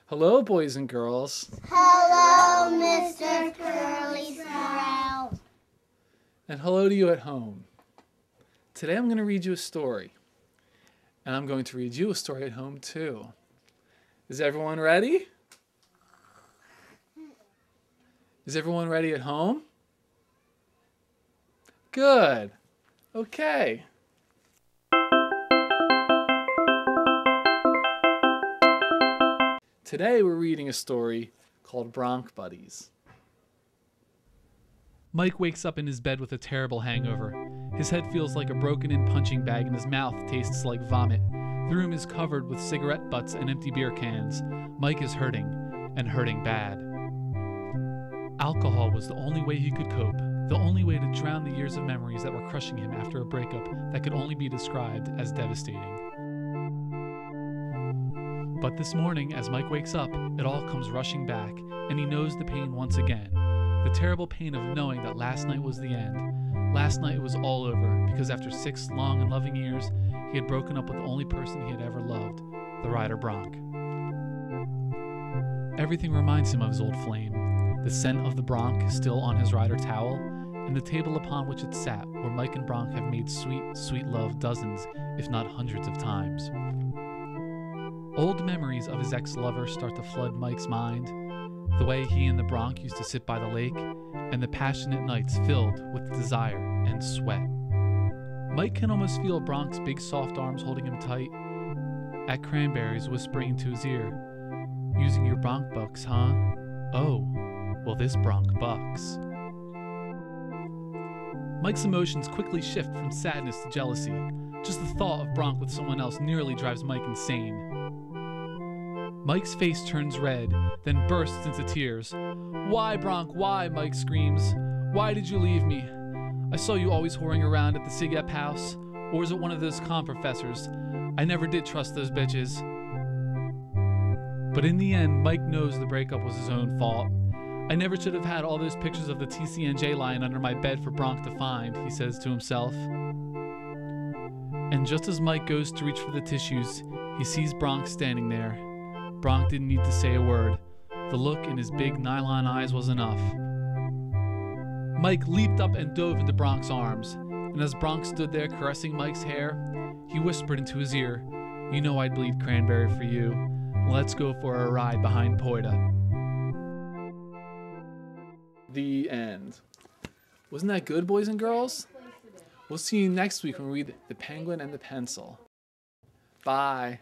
Hello, boys and girls. Hello, Mr. Curly Sprout. And hello to you at home. Today I'm going to read you a story. And I'm going to read you a story at home too. Is everyone ready? Is everyone ready at home? Good. Okay. Today we're reading a story called Bronc Buddies. Mike wakes up in his bed with a terrible hangover. His head feels like a broken-in punching bag and his mouth tastes like vomit. The room is covered with cigarette butts and empty beer cans. Mike is hurting, and hurting bad. Alcohol was the only way he could cope, the only way to drown the years of memories that were crushing him after a breakup that could only be described as devastating. But this morning, as Mike wakes up, it all comes rushing back, and he knows the pain once again. The terrible pain of knowing that last night was the end. Last night it was all over, because after 6 long and loving years, he had broken up with the only person he had ever loved, the rider Bronc. Everything reminds him of his old flame. The scent of the Bronc is still on his rider towel, and the table upon which it sat, where Mike and Bronc have made sweet, sweet love dozens, if not hundreds of times. Old memories of his ex-lover start to flood Mike's mind, the way he and the Bronc used to sit by the lake, and the passionate nights filled with desire and sweat. Mike can almost feel Bronc's big soft arms holding him tight, at Cranberries whispering into his ear, "Using your Bronc bucks, huh? Oh, well this Bronc bucks." Mike's emotions quickly shift from sadness to jealousy. Just the thought of Bronc with someone else nearly drives Mike insane. Mike's face turns red, then bursts into tears. "Why, Bronc, why?" Mike screams. "Why did you leave me? I saw you always whoring around at the Sig-Ep house. Or was it one of those comm professors? I never did trust those bitches." But in the end, Mike knows the breakup was his own fault. "I never should have had all those pictures of the TCNJ lying under my bed for Bronc to find," he says to himself. And just as Mike goes to reach for the tissues, he sees Bronc standing there. Bronc didn't need to say a word. The look in his big nylon eyes was enough. Mike leaped up and dove into Bronc's arms, and as Bronc stood there caressing Mike's hair, he whispered into his ear, "You know I'd bleed cranberry for you. Let's go for a ride behind Poida." The end. Wasn't that good, boys and girls? We'll see you next week when we read The Penguin and the Pencil. Bye.